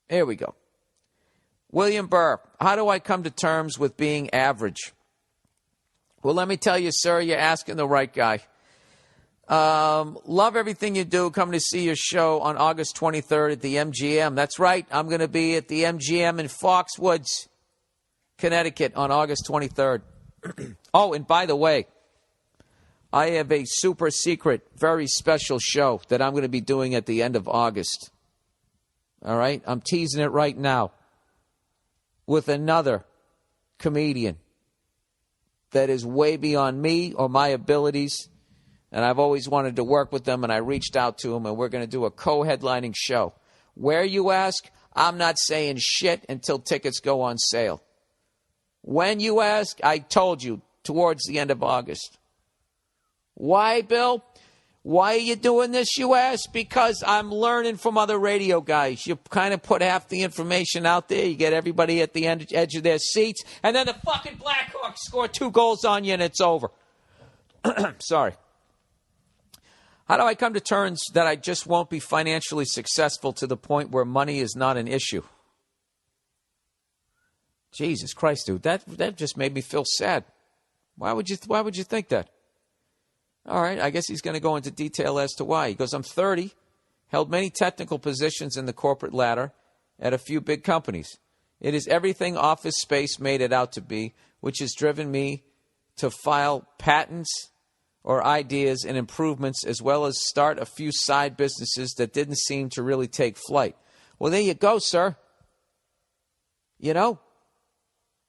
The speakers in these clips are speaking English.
Here we go. William Burr, how do I come to terms with being average? Well, let me tell you, sir, you're asking the right guy. Love everything you do. Come to see your show on August 23rd at the MGM. That's right. I'm going to be at the MGM in Foxwoods, Connecticut on August 23rd. Oh, and by the way, I have a super secret, very special show that I'm going to be doing at the end of August. All right? I'm teasing it right now with another comedian that is way beyond me or my abilities. And I've always wanted to work with them, and I reached out to them, and we're going to do a co-headlining show. Where, you ask? I'm not saying shit until tickets go on sale. When, you ask? I told you, towards the end of August. Why, Bill? Why are you doing this, you ask? Because I'm learning from other radio guys. You kind of put half the information out there. You get everybody at the edge of their seats, and then the fucking Blackhawks score 2 goals on you, and it's over. Sorry. How do I come to terms that I just won't be financially successful to the point where money is not an issue? Jesus Christ, dude, that just made me feel sad. Why would you think that? All right, I guess he's going to go into detail as to why. He goes, I'm 30, held many technical positions in the corporate ladder at a few big companies. It is everything Office Space made it out to be, which has driven me to file patents or ideas and improvements, as well as start a few side businesses that didn't seem to really take flight. Well, there you go, sir. You know,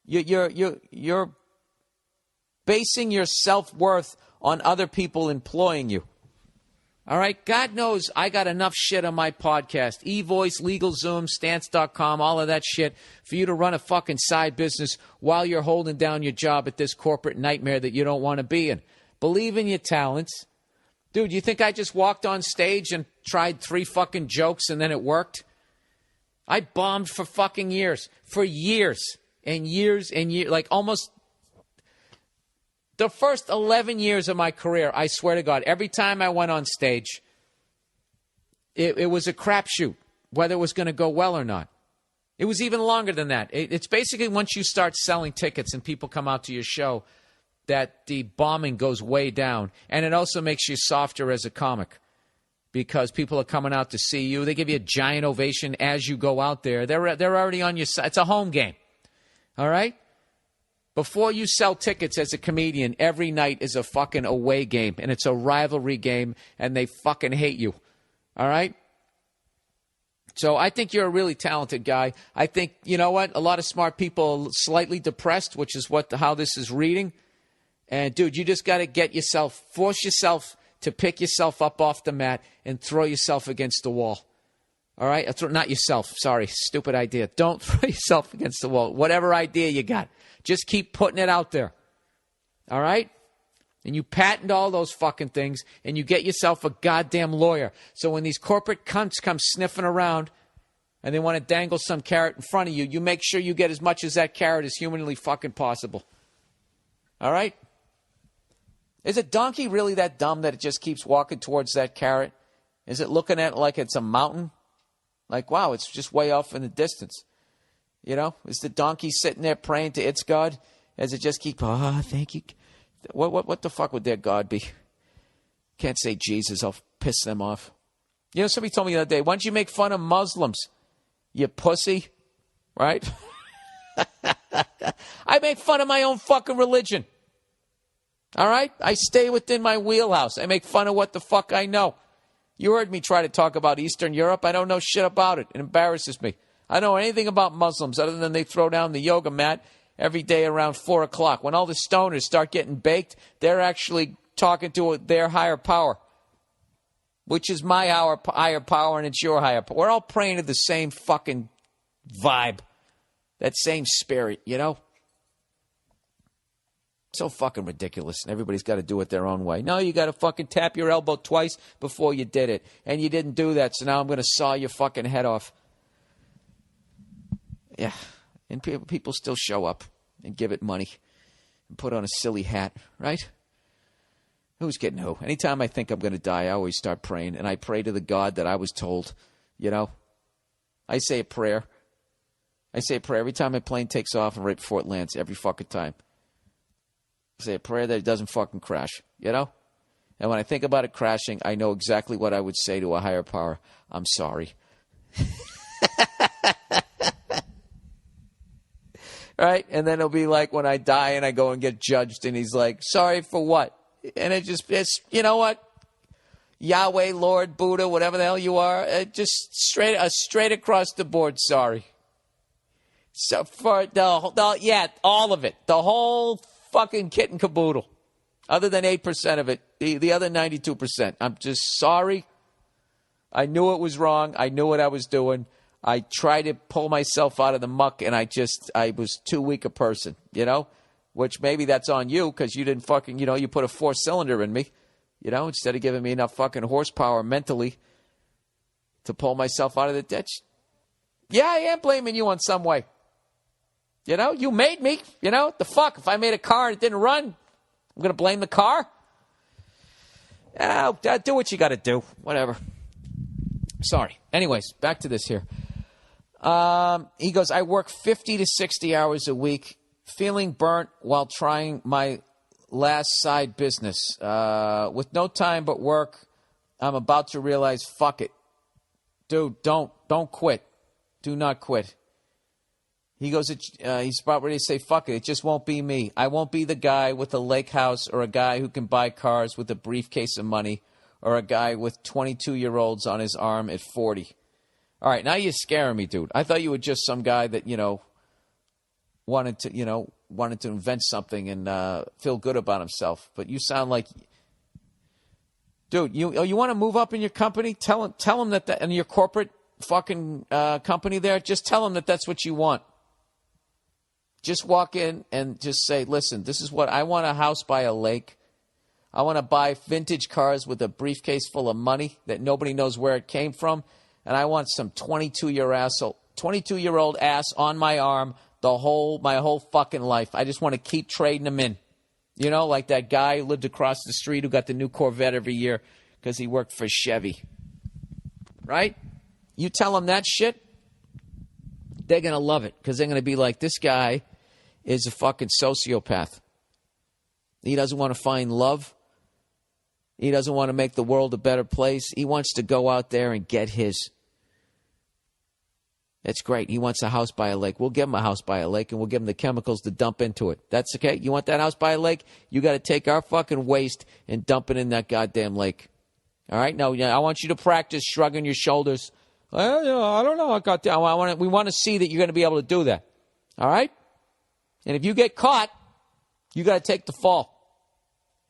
you're basing your self-worth on other people employing you. All right? God knows I got enough shit on my podcast. eVoice, LegalZoom, Stance.com, all of that shit for you to run a fucking side business while you're holding down your job at this corporate nightmare that you don't want to be in. Believe in your talents. Dude, you think I just walked on stage and tried 3 fucking jokes and then it worked? I bombed for fucking years. For years and years and years. Like almost the first 11 years of my career, I swear to God, every time I went on stage, it was a crapshoot, whether it was going to go well or not. It was even longer than that. It's basically once you start selling tickets and people come out to your show that the bombing goes way down. And it also makes you softer as a comic because people are coming out to see you. They give you a giant ovation as you go out there. They're already on your side. It's a home game. All right? Before you sell tickets as a comedian, every night is a fucking away game, and it's a rivalry game, and they fucking hate you. All right? So I think you're a really talented guy. I think, you know what, a lot of smart people are slightly depressed, which is how this is reading. And, dude, you just got to force yourself to pick yourself up off the mat and throw yourself against the wall. All right? Not yourself. Sorry. Stupid idea. Don't throw yourself against the wall. Whatever idea you got. Just keep putting it out there. All right? And you patent all those fucking things and you get yourself a goddamn lawyer. So when these corporate cunts come sniffing around and they want to dangle some carrot in front of you, you make sure you get as much as that carrot as humanly fucking possible. All right? Is a donkey really that dumb that it just keeps walking towards that carrot? Is it looking at it like it's a mountain? Like, wow, it's just way off in the distance. You know, is the donkey sitting there praying to its God as it just keeps, thank you. What the fuck would their God be? Can't say Jesus, I'll piss them off. You know, somebody told me the other day, why don't you make fun of Muslims, you pussy? Right? I make fun of my own fucking religion. All right? I stay within my wheelhouse. I make fun of what the fuck I know. You heard me try to talk about Eastern Europe. I don't know shit about it. It embarrasses me. I don't know anything about Muslims other than they throw down the yoga mat every day around 4 o'clock. When all the stoners start getting baked, they're actually talking to their higher power, which is my higher power and it's your higher power. We're all praying to the same fucking vibe, that same spirit, you know? So fucking ridiculous, and everybody's got to do it their own way. No, you got to fucking tap your elbow twice before you did it, and you didn't do that, so now I'm going to saw your fucking head off. Yeah, and people still show up and give it money and put on a silly hat, right? Who's kidding who? Anytime I think I'm going to die, I always start praying, and I pray to the God that I was told, you know, I say a prayer. I say a prayer every time my plane takes off and right before it lands, every fucking time. I say a prayer that it doesn't fucking crash, you know? And when I think about it crashing, I know exactly what I would say to a higher power. I'm sorry. Right? And then it'll be like when I die and I go and get judged and he's like, sorry for what? And it's you know what? Yahweh, Lord, Buddha, whatever the hell you are, just straight across the board, sorry. So for yeah, all of it. The whole fucking kit and caboodle. Other than 8% of it. The other 92%. I'm just sorry. I knew it was wrong. I knew what I was doing. I tried to pull myself out of the muck, and I was too weak a person, you know? Which maybe that's on you because you didn't fucking, you put a 4-cylinder in me, instead of giving me enough fucking horsepower mentally to pull myself out of the ditch. Yeah, I am blaming you on some way. You made me, the fuck? If I made a car and it didn't run, I'm going to blame the car? Do what you got to do. Whatever. Sorry. Anyways, back to this here. He goes, I work 50 to 60 hours a week, feeling burnt while trying my last side business. With no time but work, I'm about to realize, fuck it. Dude, don't quit. Do not quit. He goes, he's about ready to say, fuck it. It just won't be me. I won't be the guy with a lake house or a guy who can buy cars with a briefcase of money or a guy with 22-year-olds on his arm at 40. All right, now you're scaring me, dude. I thought you were just some guy that, wanted to invent something and feel good about himself. But you sound like, dude, you want to move up in your company? Tell him that in your corporate fucking company there, just tell him that that's what you want. Just walk in and just say, listen, this is what I want: a house by a lake. I want to buy vintage cars with a briefcase full of money that nobody knows where it came from. And I want some 22-year-old ass on my arm my whole fucking life. I just want to keep trading them in. Like that guy who lived across the street who got the new Corvette every year because he worked for Chevy. Right? You tell them that shit, they're going to love it because they're going to be like, this guy is a fucking sociopath. He doesn't want to find love. He doesn't want to make the world a better place. He wants to go out there and get his. That's great. He wants a house by a lake. We'll give him a house by a lake, and we'll give him the chemicals to dump into it. That's okay? You want that house by a lake? You got to take our fucking waste and dump it in that goddamn lake. All right? Now, I want you to practice shrugging your shoulders. Well, I don't know. We want to see that you're going to be able to do that. All right? And if you get caught, you got to take the fall.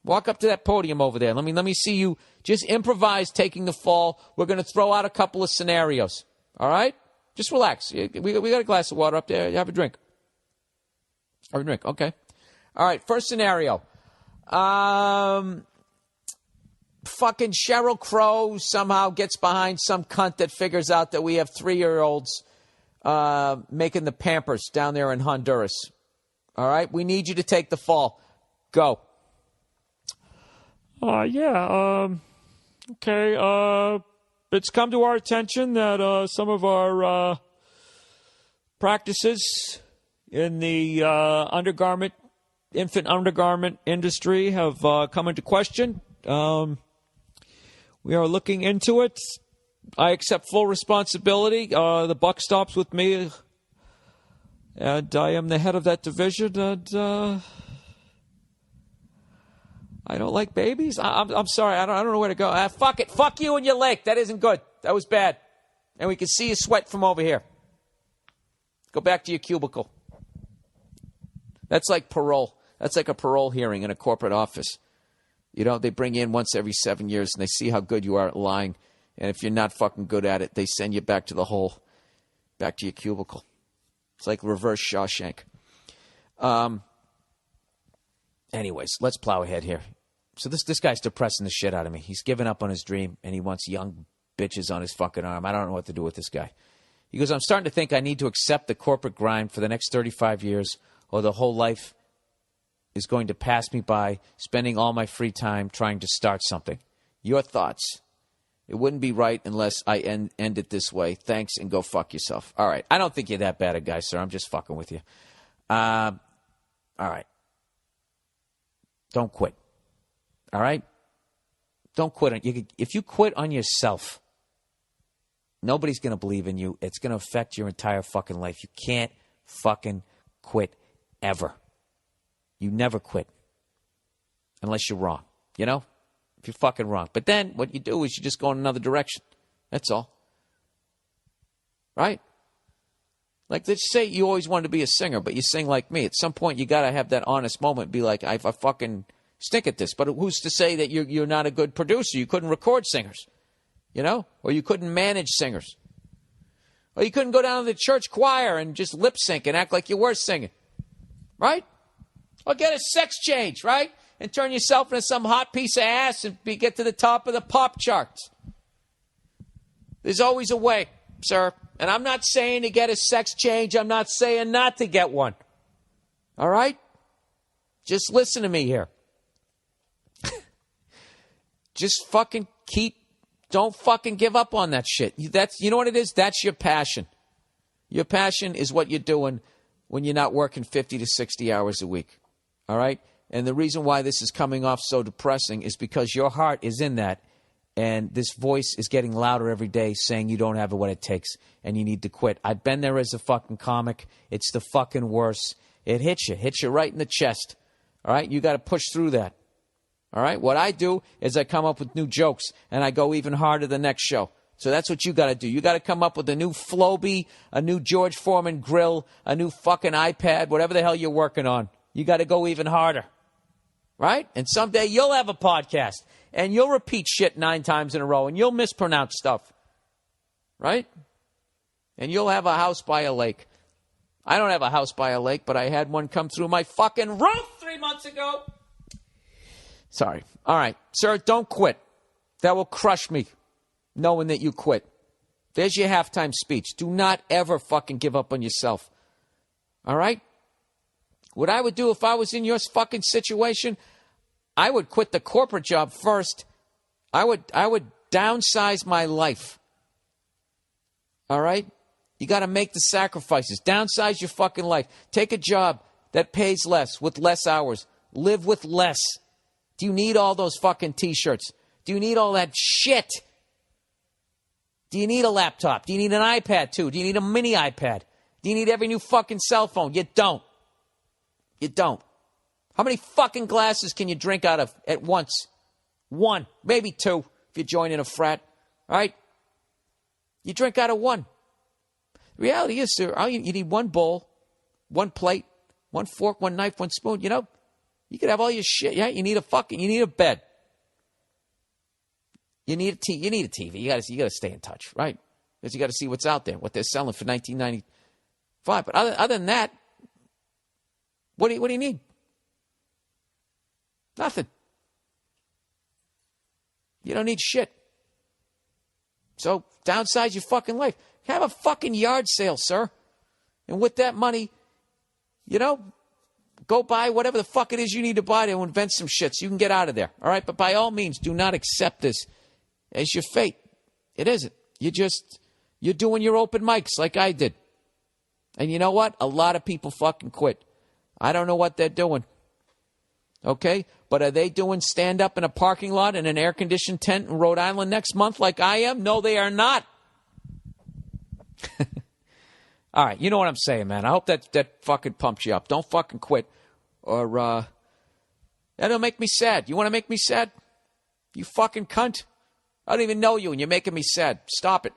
Walk up to that podium over there. Let me see you just improvise taking the fall. We're going to throw out a couple of scenarios. All right? Just relax. We got a glass of water up there. Have a drink. Have a drink. Okay. All right. First scenario. Fucking Sheryl Crow somehow gets behind some cunt that figures out that we have 3-year-olds making the Pampers down there in Honduras. All right? We need you to take the fall. Go. Okay. It's come to our attention that some of our practices in the infant undergarment industry have come into question. We are looking into it. I accept full responsibility. The buck stops with me, and I am the head of that division. And I don't like babies. I'm sorry. I don't know where to go. Fuck it. Fuck you and your lake. That isn't good. That was bad. And we can see you sweat from over here. Go back to your cubicle. That's like parole. That's like a parole hearing in a corporate office. They bring you in once every 7 years, and they see how good you are at lying. And if you're not fucking good at it, they send you back to the hole, back to your cubicle. It's like reverse Shawshank. Anyways, let's plow ahead here. So this guy's depressing the shit out of me. He's given up on his dream, and he wants young bitches on his fucking arm. I don't know what to do with this guy. He goes, I'm starting to think I need to accept the corporate grind for the next 35 years, or the whole life is going to pass me by, spending all my free time trying to start something. Your thoughts? It wouldn't be right unless I end it this way. Thanks, and go fuck yourself. All right. I don't think you're that bad a guy, sir. I'm just fucking with you. All right. Don't quit. All right? Don't quit. If you quit on yourself, nobody's going to believe in you. It's going to affect your entire fucking life. You can't fucking quit ever. You never quit unless you're wrong, you know? If you're fucking wrong. But then what you do is you just go in another direction. That's all. Right? Like, let's say you always wanted to be a singer, but you sing like me. At some point, you got to have that honest moment, be like, I fucking stink at this. But who's to say that you're not a good producer? You couldn't record singers, you know? Or you couldn't manage singers. Or you couldn't go down to the church choir and just lip sync and act like you were singing. Right? Or get a sex change, right? And turn yourself into some hot piece of ass and get to the top of the pop charts. There's always a way, sir. And I'm not saying to get a sex change. I'm not saying not to get one. All right? Just listen to me here. Just fucking don't fucking give up on that shit. You know what it is? That's your passion. Your passion is what you're doing when you're not working 50 to 60 hours a week. All right? And the reason why this is coming off so depressing is because your heart is in that, and this voice is getting louder every day saying you don't have what it takes and you need to quit. I've been there as a fucking comic. It's the fucking worst. It hits you right in the chest. All right? You got to push through that. All right? What I do is I come up with new jokes, and I go even harder the next show. So that's what you got to do. You got to come up with a new Floby, a new George Foreman grill, a new fucking iPad, whatever the hell you're working on. You got to go even harder. Right? And someday you'll have a podcast, and you'll repeat shit 9 times in a row, and you'll mispronounce stuff. Right? And you'll have a house by a lake. I don't have a house by a lake, but I had one come through my fucking roof 3 months ago. Sorry. All right. Sir, don't quit. That will crush me, knowing that you quit. There's your halftime speech. Do not ever fucking give up on yourself. All right? What I would do if I was in your fucking situation, I would quit the corporate job first. I would downsize my life. All right? You got to make the sacrifices. Downsize your fucking life. Take a job that pays less with less hours. Live with less. Do you need all those fucking T-shirts? Do you need all that shit? Do you need a laptop? Do you need an iPad too? Do you need a mini iPad? Do you need every new fucking cell phone? You don't. You don't. How many fucking glasses can you drink out of at once? 1, maybe 2 if you join in a frat. All right? You drink out of 1. The reality is, sir, you need 1 bowl, 1 plate, 1 fork, 1 knife, 1 spoon. You know, you could have all your shit. Yeah, you need a bed. You need a TV. You got to stay in touch, right? Because you got to see what's out there, what they're selling for $19.95. But other than that, what do you need? Nothing. You don't need shit. So downsize your fucking life. Have a fucking yard sale, sir. And with that money, you know, go buy whatever the fuck it is you need to buy to invent some shit so you can get out of there. All right? But by all means, do not accept this as your fate. It isn't. You're doing your open mics like I did. And you know what? A lot of people fucking quit. I don't know what they're doing. Okay? But are they doing stand-up in a parking lot in an air-conditioned tent in Rhode Island next month like I am? No, they are not. All right, you know what I'm saying, man. I hope that fucking pumps you up. Don't fucking quit. Or, that'll make me sad. You want to make me sad? You fucking cunt. I don't even know you, and you're making me sad. Stop it.